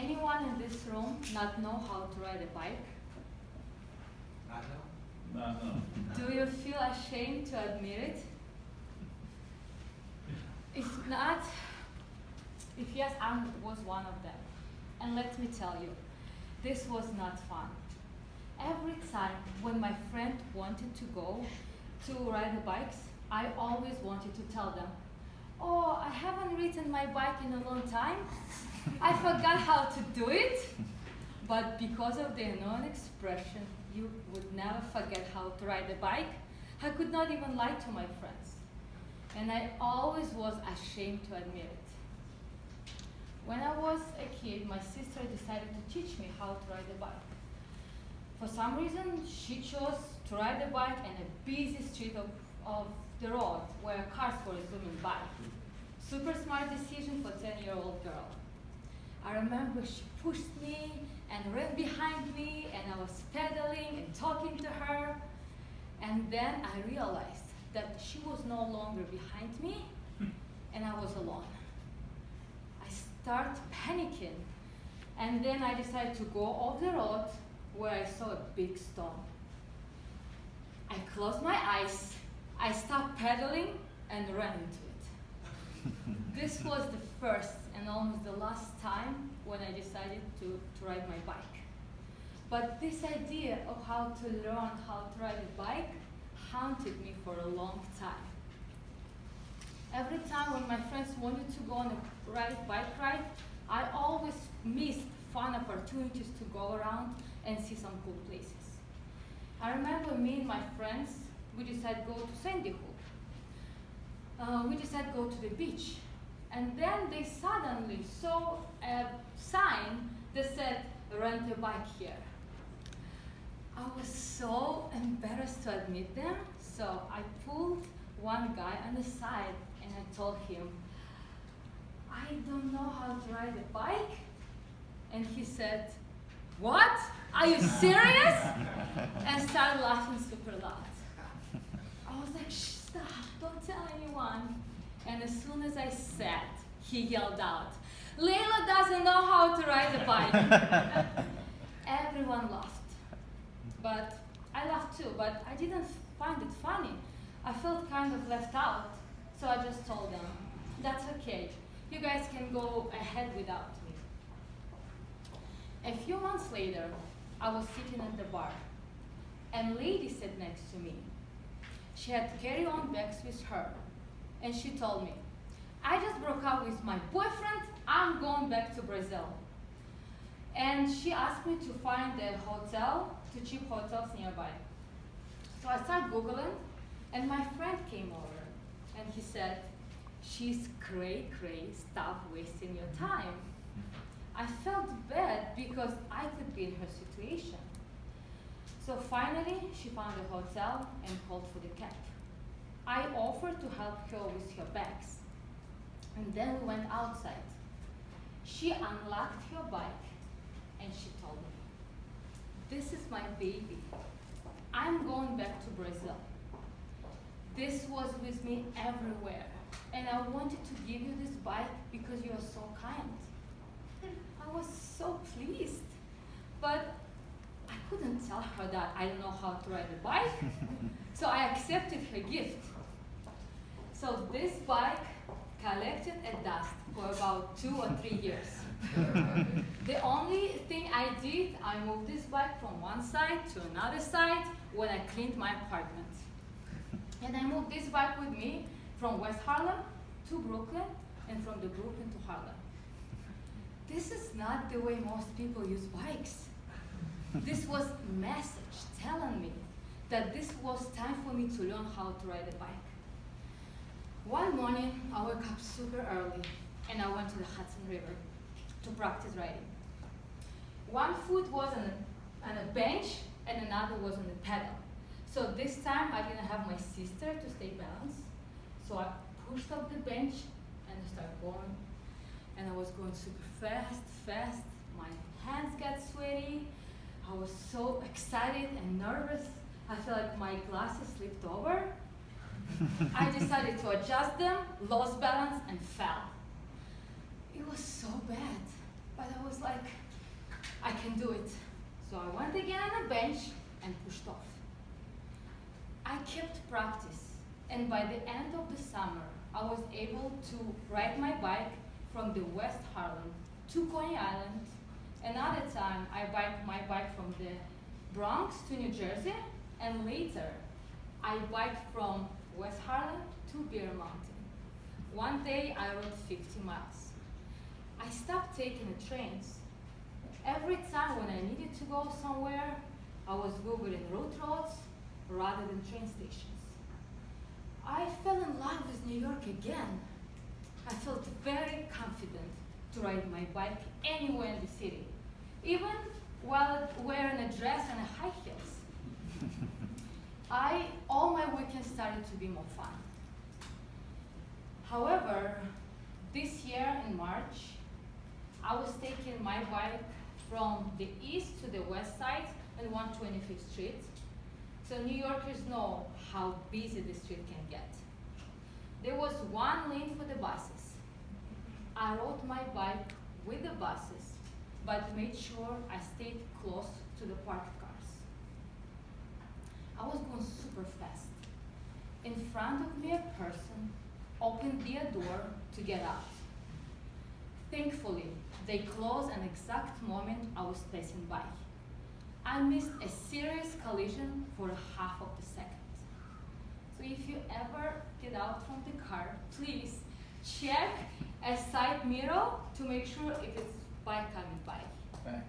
anyone in this room not know how to ride a bike? Not now? Not no. Do you feel ashamed to admit it? If not, if yes, I was one of them. And let me tell you, this was not fun. Every time when my friend wanted to go to ride the bikes, I always wanted to tell them, oh, I haven't ridden my bike in a long time. I forgot how to do it. But because of their non-expression, you would never forget how to ride a bike. I could not even lie to my friends. And I always was ashamed to admit it. When I was a kid, my sister decided to teach me how to ride a bike. For some reason, she chose to ride a bike in a busy street of the road where cars were zooming by. Super smart decision for a 10-year-old girl. I remember she pushed me and ran behind me, and I was pedaling and talking to her. And then I realized that she was no longer behind me, and I was alone. I started panicking, and then I decided to go off the road where I saw a big stone. I closed my eyes, I stopped pedaling, and ran into it. This was the first and almost the last time when I decided to ride my bike. But this idea of how to learn how to ride a bike haunted me for a long time. Every time when my friends wanted to go on a bike ride, I always missed fun opportunities to go around and see some cool places. I remember me and my friends, we decided to go to Sandy Hook. We decided to go to the beach. And then they suddenly saw a sign that said, rent a bike here. I was so embarrassed to admit them, so I pulled one guy on the side and I told him, I don't know how to ride a bike. And he said, what? Are you serious? And started laughing super loud. I was like, shh, stop, don't tell anyone. And as soon as I said, he yelled out, Layla doesn't know how to ride a bike. Everyone laughed. But I laughed too, but I didn't find it funny. I felt kind of left out, so I just told them, that's okay. You guys can go ahead without me. A few months later, I was sitting at the bar, and a lady sat next to me. She had carry-on bags with her, and she told me, I just broke up with my boyfriend, I'm going back to Brazil. And she asked me to find a hotel, to cheap hotels nearby. So I started Googling, and my friend came over, and he said, she's cray, stop wasting your time. I felt bad because I could be in her situation. So finally, she found a hotel and called for the cab. I offered to help her with her bags. And then we went outside. She unlocked her bike and she told me, this is my baby. I'm going back to Brazil. This was with me everywhere. And I wanted to give you this bike because you are so kind. I was so pleased. But I couldn't tell her that I don't know how to ride a bike. So I accepted her gift. So this bike collected a dust for about 2 or 3 years. The only thing I did, I moved this bike from one side to another side when I cleaned my apartment. And I moved this bike with me from West Harlem to Brooklyn and from the Brooklyn to Harlem. This is not the way most people use bikes. This was a message telling me that this was time for me to learn how to ride a bike. One morning, I woke up super early and I went to the Hudson River to practice riding. One foot was on a bench and another was on the pedal. So this time I didn't have my sister to stay balanced. So I pushed up the bench and I started going. And I was going super fast. My hands got sweaty. I was so excited and nervous. I felt like my glasses slipped over. I decided to adjust them, lost balance, and fell. It was so bad, but I was like, on a bench and pushed off. I kept practice, and by the end of the summer, I was able to ride my bike from the West Harlem to Coney Island. Another time, I biked my bike from the Bronx to New Jersey, and later, I biked from West Harlem to Bear Mountain. One day, I rode 50 miles. I stopped taking the trains. Every time when I needed to go somewhere, I was Googling roads rather than train stations. I fell in love with New York again. I felt very confident to ride my bike anywhere in the city, even while wearing a dress and high heels. All my weekends started to be more fun. However, this year in March, I was taking my bike from the east to the west side on 125th Street. So New Yorkers know how busy the street can get. There was one lane for the buses. I rode my bike with the buses, but made sure I stayed close to the parked cars. I was going super fast. In front of me, a person opened their door to get out. Thankfully, they closed an exact moment I was passing by. I missed a serious collision for half of the second. So if you ever get out from the car, please check a side mirror to make sure if it's bike coming by. Thanks.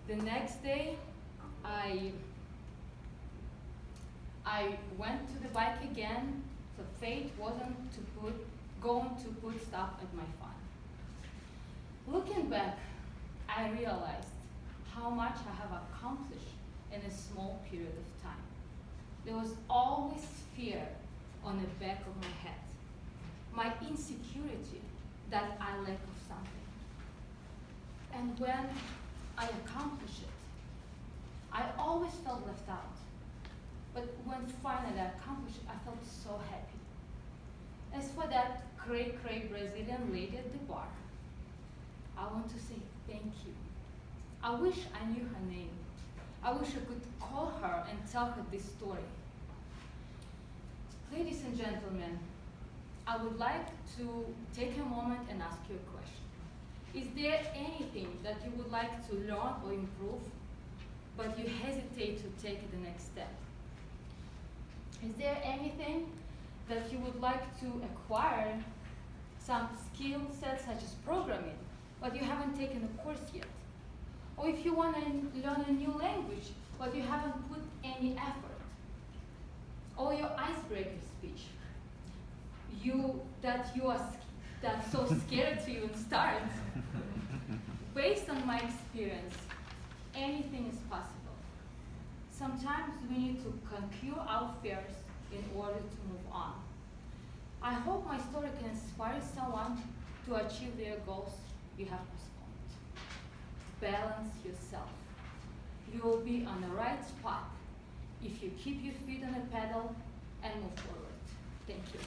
The next day, I went to the bike again, so fate wasn't going to put stop at my fun. Looking back, I realized how much I have accomplished in a small period of time. There was always fear on the back of my head, my insecurity that I lack of something. And when I accomplished it, I always felt left out. But when finally I accomplished it, I felt so happy. As for that cray Brazilian lady at the bar, I want to say thank you. I wish I knew her name. I wish I could call her and tell her this story. Ladies and gentlemen, I would like to take a moment and ask you a question. Is there anything that you would like to learn or improve, but you hesitate to take the next step? Is there anything that you would like to acquire, some skill sets such as programming, but you haven't taken a course yet? Or if you want to learn a new language, but you haven't put any effort? Or your icebreaker speech, that's so scared to even start. Based on my experience, anything is possible. Sometimes we need to conquer our fears in order to move on. I hope my story can inspire someone to achieve their goals you have postponed. Balance yourself. You will be on the right spot if you keep your feet on the pedal and move forward. Thank you.